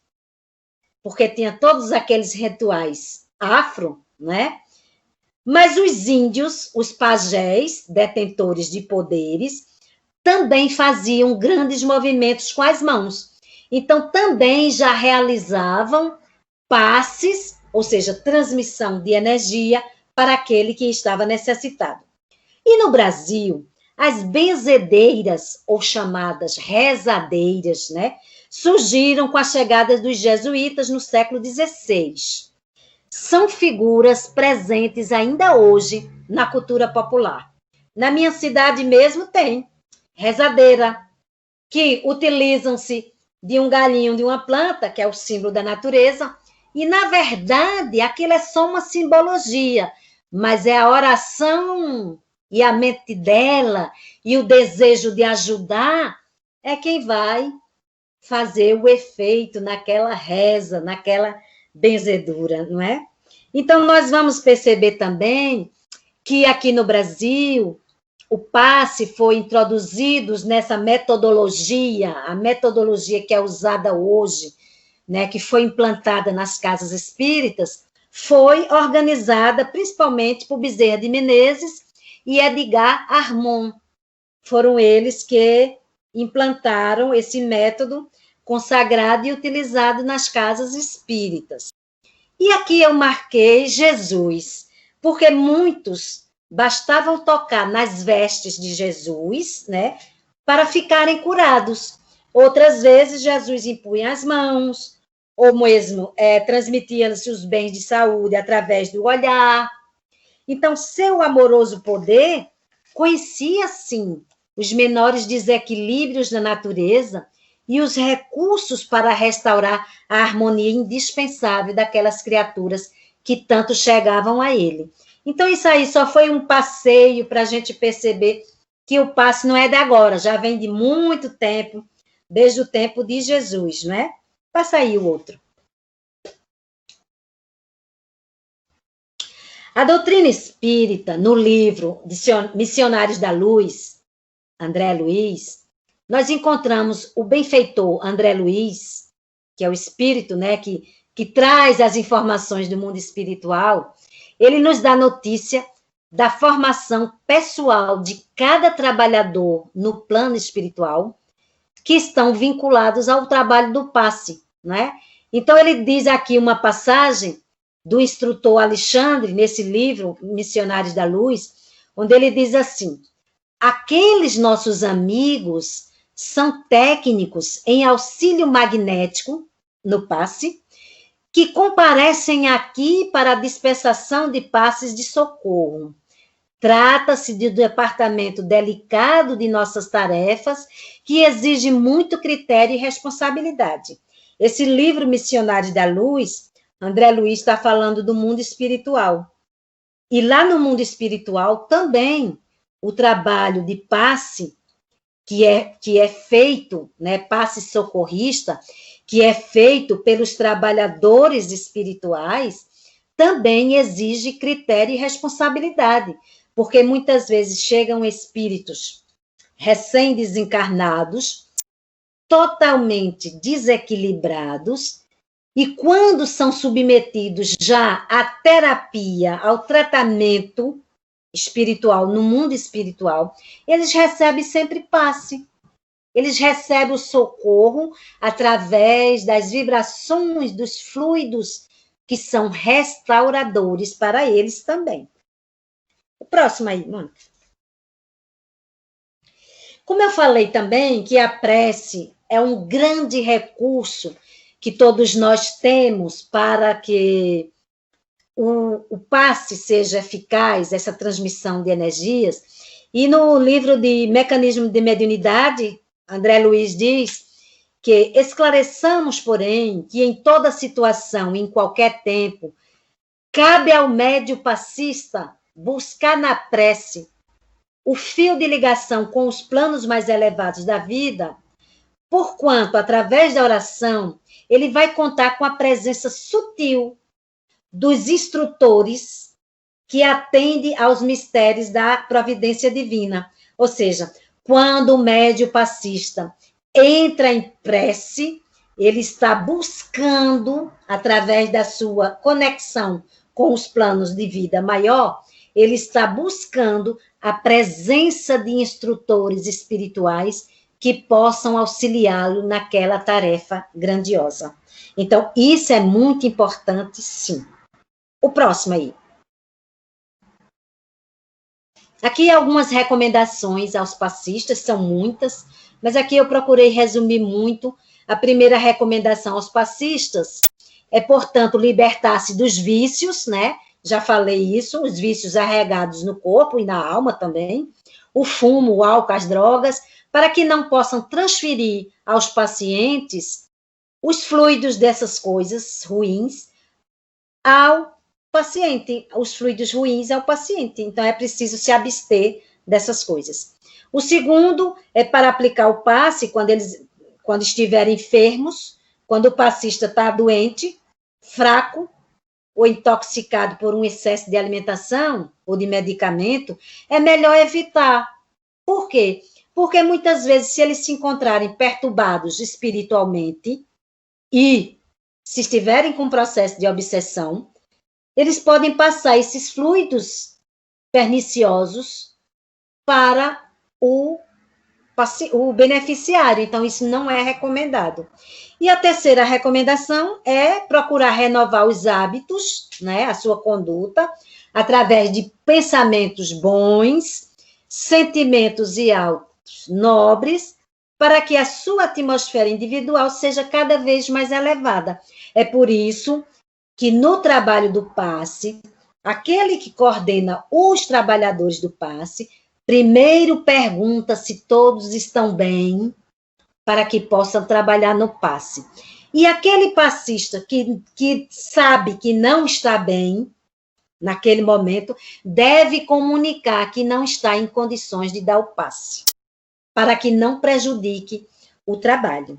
porque tinha todos aqueles rituais afro, né? Mas os índios, os pajés, detentores de poderes, também faziam grandes movimentos com as mãos. Então, também já realizavam passes, ou seja, transmissão de energia para aquele que estava necessitado. E no Brasil, as benzedeiras, ou chamadas rezadeiras, né, surgiram com a chegada dos jesuítas no século XVI. São figuras presentes ainda hoje na cultura popular. Na minha cidade mesmo tem rezadeira, que utilizam-se de um galinho de uma planta, que é o símbolo da natureza, e, na verdade, aquilo é só uma simbologia, mas é a oração e a mente dela e o desejo de ajudar é quem vai fazer o efeito naquela reza, naquela benzedura, não é? Então, nós vamos perceber também que aqui no Brasil, o passe foi introduzido nessa metodologia, a metodologia que é usada hoje, né, que foi implantada nas casas espíritas, foi organizada principalmente por Bezerra de Menezes e Edgar Armon. Foram eles que implantaram esse método consagrado e utilizado nas casas espíritas. E aqui eu marquei Jesus, porque muitos bastavam tocar nas vestes de Jesus, né, para ficarem curados. Outras vezes, Jesus impunha as mãos, ou mesmo transmitia-se os bens de saúde através do olhar. Então, seu amoroso poder conhecia, sim, os menores desequilíbrios da natureza e os recursos para restaurar a harmonia indispensável daquelas criaturas que tanto chegavam a ele. Então, isso aí só foi um passeio para a gente perceber que o passe não é de agora, já vem de muito tempo, desde o tempo de Jesus, não é? Passa aí o outro. A doutrina espírita, no livro Missionários da Luz, André Luiz, nós encontramos o benfeitor André Luiz, que é o espírito, né, que traz as informações do mundo espiritual. Ele nos dá notícia da formação pessoal de cada trabalhador no plano espiritual, que estão vinculados ao trabalho do passe, né? Então, ele diz aqui uma passagem do instrutor Alexandre, nesse livro, Missionários da Luz, onde ele diz assim: aqueles nossos amigos são técnicos em auxílio magnético no passe, que comparecem aqui para a dispensação de passes de socorro. Trata-se de um departamento delicado de nossas tarefas, que exige muito critério e responsabilidade. Esse livro, Missionários da Luz, André Luiz está falando do mundo espiritual. E lá no mundo espiritual também o trabalho de passe, que é feito, né, passe socorrista, que é feito pelos trabalhadores espirituais, também exige critério e responsabilidade, porque muitas vezes chegam espíritos recém-desencarnados, totalmente desequilibrados, e quando são submetidos já à terapia, ao tratamento espiritual, no mundo espiritual, eles recebem sempre passe. Eles recebem o socorro através das vibrações dos fluidos que são restauradores para eles também. O próximo aí, Mônica. Como eu falei também que a prece é um grande recurso que todos nós temos para que o passe seja eficaz, essa transmissão de energias. E no livro de Mecanismo de Mediunidade, André Luiz diz que esclareçamos, porém, que em toda situação, em qualquer tempo, cabe ao médium passista buscar na prece o fio de ligação com os planos mais elevados da vida, porquanto, através da oração, ele vai contar com a presença sutil dos instrutores que atendem aos mistérios da providência divina. Ou seja, quando o médium passista entra em prece, ele está buscando, através da sua conexão com os planos de vida maior, ele está buscando a presença de instrutores espirituais que possam auxiliá-lo naquela tarefa grandiosa. Então, isso é muito importante, sim. O próximo aí. Aqui algumas recomendações aos passistas, são muitas, mas aqui eu procurei resumir muito. A primeira recomendação aos passistas é, portanto, libertar-se dos vícios, né? Já falei isso, os vícios arraigados no corpo e na alma também, o fumo, o álcool, as drogas, para que não possam transferir aos pacientes os fluidos dessas coisas ruins ao paciente, os fluidos ruins ao paciente. Então, é preciso se abster dessas coisas. O segundo é para aplicar o passe quando estiverem enfermos, quando o passista está doente, fraco, ou intoxicado por um excesso de alimentação ou de medicamento, é melhor evitar. Por quê? Porque muitas vezes, se eles se encontrarem perturbados espiritualmente e se estiverem com um processo de obsessão, eles podem passar esses fluidos perniciosos para o beneficiário. Então, isso não é recomendado. E a terceira recomendação é procurar renovar os hábitos, né, a sua conduta, através de pensamentos bons, sentimentos e autos nobres, para que a sua atmosfera individual seja cada vez mais elevada. É por isso que no trabalho do passe, aquele que coordena os trabalhadores do passe, primeiro pergunta se todos estão bem, para que possam trabalhar no passe. E aquele passista que sabe que não está bem, naquele momento, deve comunicar que não está em condições de dar o passe, para que não prejudique o trabalho.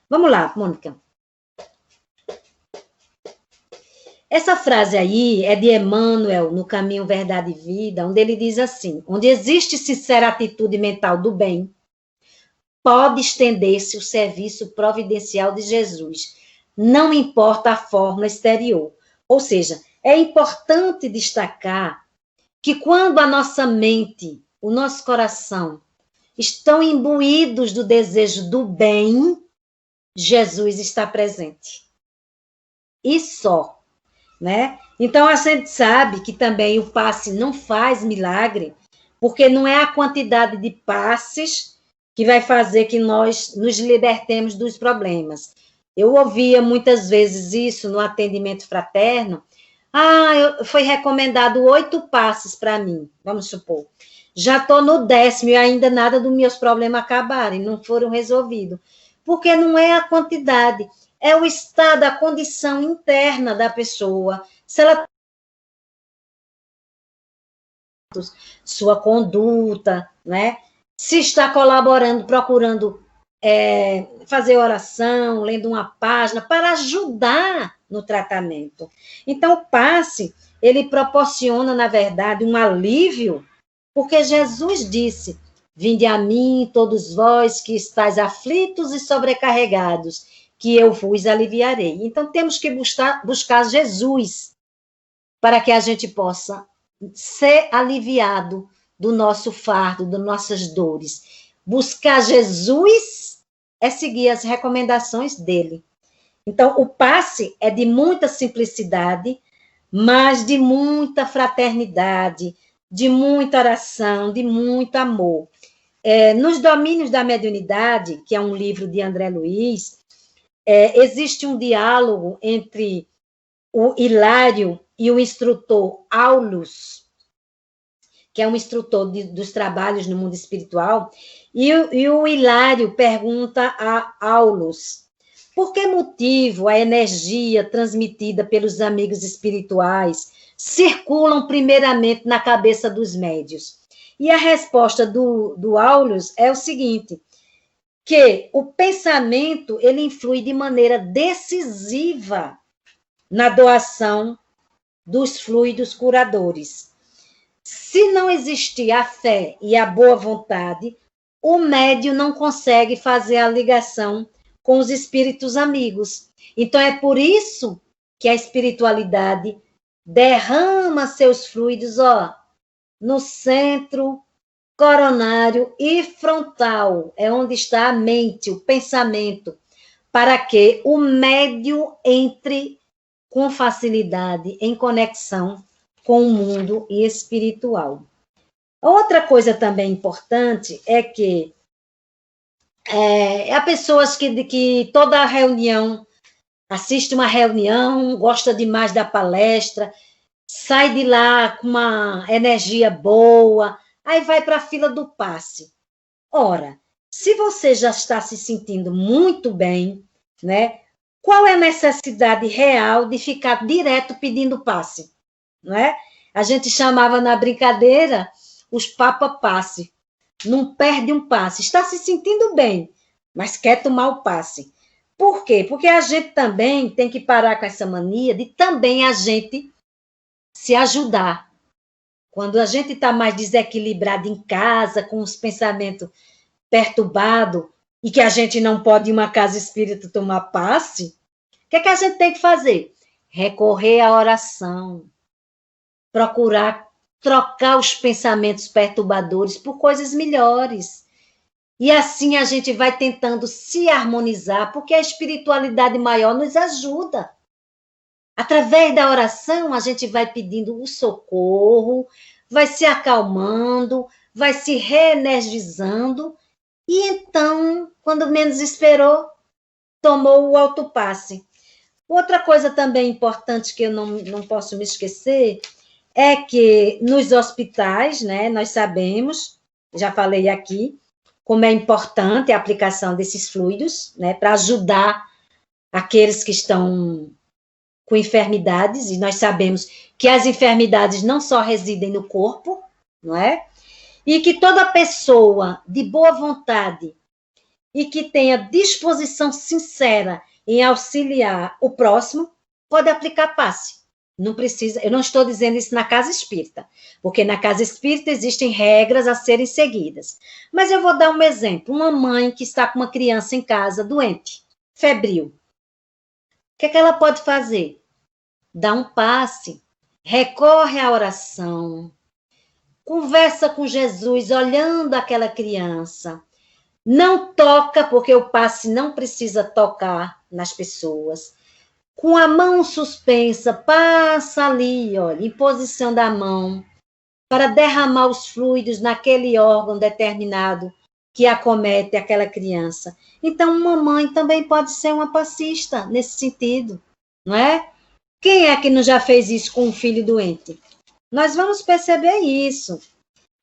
Vamos lá, Mônica. Essa frase aí é de Emmanuel, no Caminho, Verdade e Vida, onde ele diz assim: onde existe sincera atitude mental do bem, pode estender-se o serviço providencial de Jesus, não importa a forma exterior. Ou seja, é importante destacar que quando a nossa mente, o nosso coração, estão imbuídos do desejo do bem, Jesus está presente. E só, né? Então, a gente sabe que também o passe não faz milagre, porque não é a quantidade de passes que vai fazer que nós nos libertemos dos problemas. Eu ouvia muitas vezes isso no atendimento fraterno. Foi recomendado 8 passes para mim, vamos supor. Já estou no 10º e ainda nada dos meus problemas acabarem, não foram resolvidos. Porque não é a quantidade, é o estado, a condição interna da pessoa. Se ela sua conduta, né? Se está colaborando, procurando fazer oração, lendo uma página, para ajudar no tratamento. Então, o passe, ele proporciona, na verdade, um alívio, porque Jesus disse, vinde a mim, todos vós que estáis aflitos e sobrecarregados, que eu vos aliviarei. Então, temos que buscar Jesus, para que a gente possa ser aliviado do nosso fardo, das nossas dores. Buscar Jesus é seguir as recomendações dele. Então, o passe é de muita simplicidade, mas de muita fraternidade, de muita oração, de muito amor. Nos Domínios da Mediunidade, que é um livro de André Luiz, existe um diálogo entre o Hilário e o instrutor Aulus, que é um instrutor dos trabalhos no mundo espiritual, e o Hilário pergunta a Aulus, por que motivo a energia transmitida pelos amigos espirituais circulam primeiramente na cabeça dos médios? E a resposta do Aulus é o seguinte, que o pensamento ele influi de maneira decisiva na doação dos fluidos curadores. Se não existir a fé e a boa vontade, o médium não consegue fazer a ligação com os espíritos amigos. Então, é por isso que a espiritualidade derrama seus fluidos, no centro coronário e frontal, é onde está a mente, o pensamento, para que o médium entre com facilidade em conexão com o mundo espiritual. Outra coisa também importante é que há pessoas que toda reunião, assiste uma reunião, gosta demais da palestra, sai de lá com uma energia boa, aí vai para a fila do passe. Ora, se você já está se sentindo muito bem, né? Qual é a necessidade real de ficar direto pedindo passe? Não é? A gente chamava na brincadeira os papa-passe. Não perde um passe. Está se sentindo bem, mas quer tomar o passe. Por quê? Porque a gente também tem que parar com essa mania de também a gente se ajudar. Quando a gente está mais desequilibrado em casa, com os pensamentos perturbados, e que a gente não pode ir em uma casa espírita tomar passe, o que é que a gente tem que fazer? Recorrer à oração, procurar trocar os pensamentos perturbadores por coisas melhores. E assim a gente vai tentando se harmonizar, porque a espiritualidade maior nos ajuda. Através da oração, a gente vai pedindo o socorro, vai se acalmando, vai se reenergizando, e então, quando menos esperou, tomou o autopasse. Outra coisa também importante que eu não posso me esquecer é que nos hospitais, né, nós sabemos, já falei aqui, como é importante a aplicação desses fluidos, né, para ajudar aqueles que estão com enfermidades, e nós sabemos que as enfermidades não só residem no corpo, não é? E que toda pessoa de boa vontade e que tenha disposição sincera em auxiliar o próximo, pode aplicar passe. Não precisa, eu não estou dizendo isso na casa espírita, porque na casa espírita existem regras a serem seguidas. Mas eu vou dar um exemplo. Uma mãe que está com uma criança em casa doente, febril. O que é que ela pode fazer? Dá um passe, recorre à oração, conversa com Jesus, olhando aquela criança. Não toca, porque o passe não precisa tocar nas pessoas. Com a mão suspensa, passa ali, olha, em posição da mão, para derramar os fluidos naquele órgão determinado que acomete aquela criança. Então, uma mãe também pode ser uma passista nesse sentido, não é? Quem é que não já fez isso com um filho doente? Nós vamos perceber isso.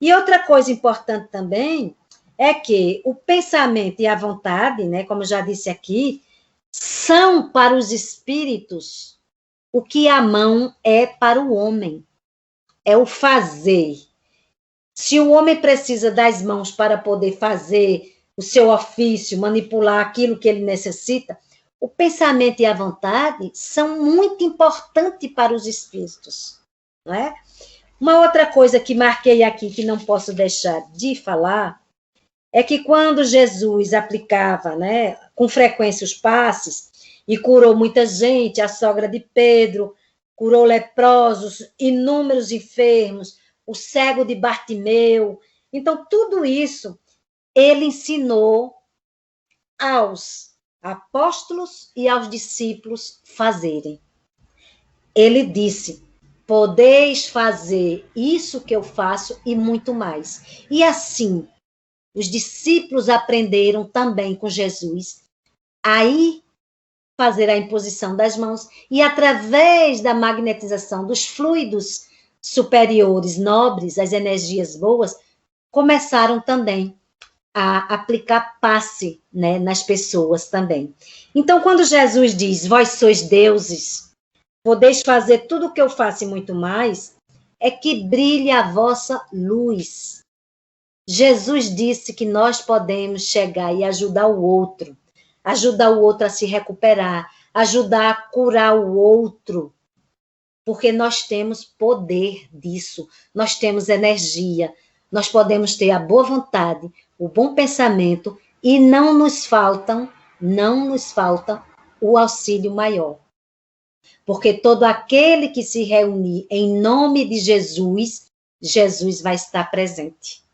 E outra coisa importante também é que o pensamento e a vontade, né, como eu já disse aqui, são para os espíritos o que a mão é para o homem. É o fazer. Se o homem precisa das mãos para poder fazer o seu ofício, manipular aquilo que ele necessita, o pensamento e a vontade são muito importantes para os espíritos, não é? Uma outra coisa que marquei aqui, que não posso deixar de falar, é que quando Jesus aplicava, né, com frequência os passes, e curou muita gente, a sogra de Pedro, curou leprosos, inúmeros enfermos, o cego de Bartimeu. Então, tudo isso ele ensinou aos apóstolos e aos discípulos fazerem. Ele disse: podeis fazer isso que eu faço e muito mais. E assim, os discípulos aprenderam também com Jesus a ir fazer a imposição das mãos e, através da magnetização dos fluidos superiores, nobres, as energias boas, começaram também a aplicar passe, né, nas pessoas também. Então, quando Jesus diz, vós sois deuses, podeis fazer tudo o que eu faço e muito mais, é que brilhe a vossa luz. Jesus disse que nós podemos chegar e ajudar o outro a se recuperar, ajudar a curar o outro, porque nós temos poder disso, nós temos energia, nós podemos ter a boa vontade, o bom pensamento e não nos falta o auxílio maior. Porque todo aquele que se reunir em nome de Jesus, Jesus vai estar presente.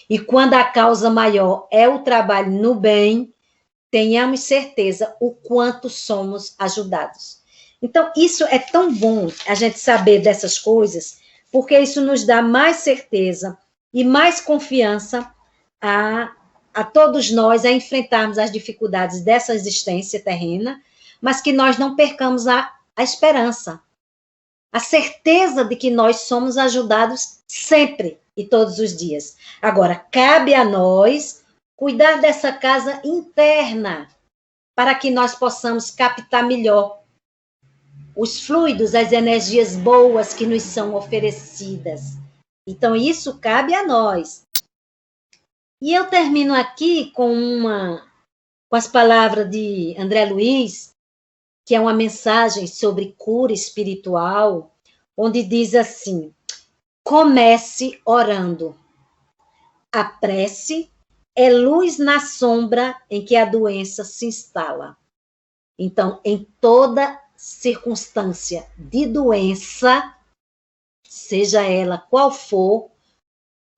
E quando a causa maior é o trabalho no bem, tenhamos certeza o quanto somos ajudados. Então, isso é tão bom a gente saber dessas coisas, porque isso nos dá mais certeza e mais confiança a todos nós a enfrentarmos as dificuldades dessa existência terrena, mas que nós não percamos a esperança, a certeza de que nós somos ajudados sempre e todos os dias. Agora, cabe a nós cuidar dessa casa interna, para que nós possamos captar melhor os fluidos, as energias boas que nos são oferecidas. Então, isso cabe a nós. E eu termino aqui com as palavras de André Luiz, que é uma mensagem sobre cura espiritual, onde diz assim: comece orando. A prece é luz na sombra em que a doença se instala. Então, em toda circunstância de doença, seja ela qual for,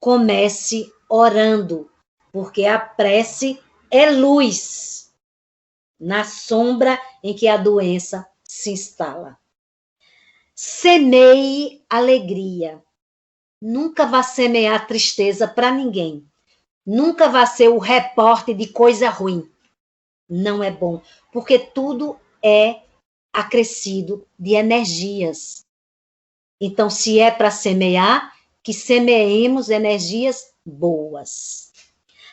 comece orando, porque a prece é luz na sombra em que a doença se instala. Semeie alegria. Nunca vá semear tristeza para ninguém. Nunca vá ser o repórter de coisa ruim. Não é bom, porque tudo é acrescido de energias. Então, se é para semear, que semeemos energias boas.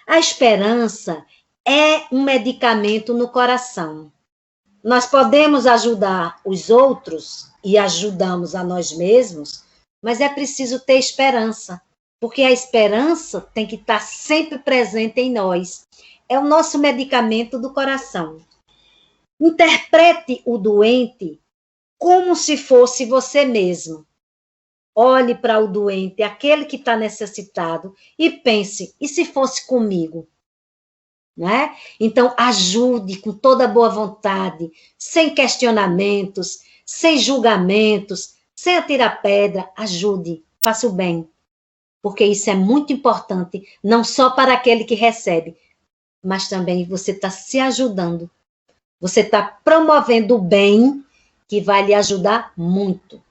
A esperança é um medicamento no coração. Nós podemos ajudar os outros e ajudamos a nós mesmos, mas é preciso ter esperança, porque a esperança tem que estar sempre presente em nós. É o nosso medicamento do coração. Interprete o doente como se fosse você mesmo. Olhe para o doente, aquele que está necessitado, e pense, e se fosse comigo? Né? Então, ajude com toda boa vontade, sem questionamentos, sem julgamentos, sem atirar pedra, ajude, faça o bem. Porque isso é muito importante, não só para aquele que recebe, mas também você está se ajudando. Você está promovendo o bem, que vai lhe ajudar muito.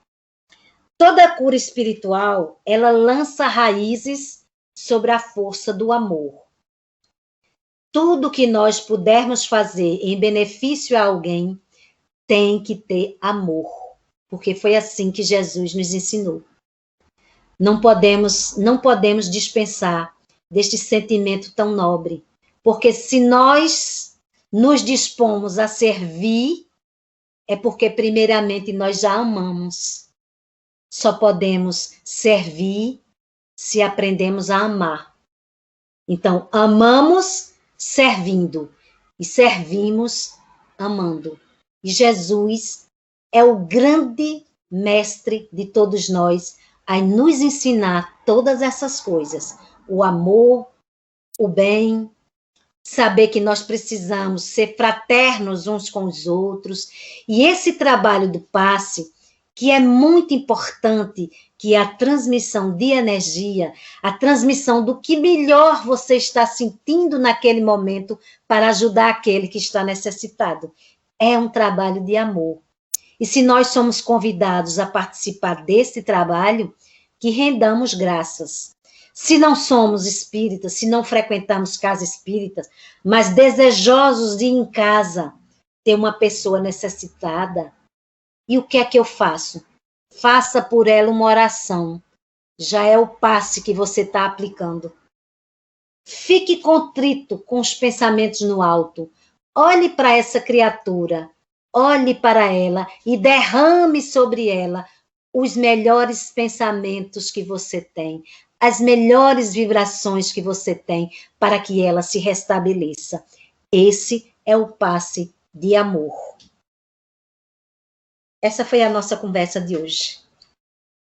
Toda cura espiritual, ela lança raízes sobre a força do amor. tudo que nós pudermos fazer em benefício a alguém tem que ter amor, porque foi assim que Jesus nos ensinou. Não podemos dispensar deste sentimento tão nobre, porque se nós nos dispomos a servir, é porque primeiramente nós já amamos. Só podemos servir se aprendemos a amar. Então, amamos servindo e servimos amando. E Jesus é o grande mestre de todos nós a nos ensinar todas essas coisas. O amor, o bem, saber que nós precisamos ser fraternos uns com os outros. E esse trabalho do passe, que é muito importante, que é a transmissão de energia, a transmissão do que melhor você está sentindo naquele momento para ajudar aquele que está necessitado. É um trabalho de amor. E se nós somos convidados a participar desse trabalho, que rendamos graças. Se não somos espíritas, se não frequentamos casas espíritas, mas desejosos de ir em casa ter uma pessoa necessitada, e o que é que eu faço? Faça por ela uma oração. Já é o passe que você está aplicando. Fique contrito com os pensamentos no alto. Olhe para essa criatura. Olhe para ela e derrame sobre ela os melhores pensamentos que você tem, as melhores vibrações que você tem para que ela se restabeleça. Esse é o passe de amor. Essa foi a nossa conversa de hoje.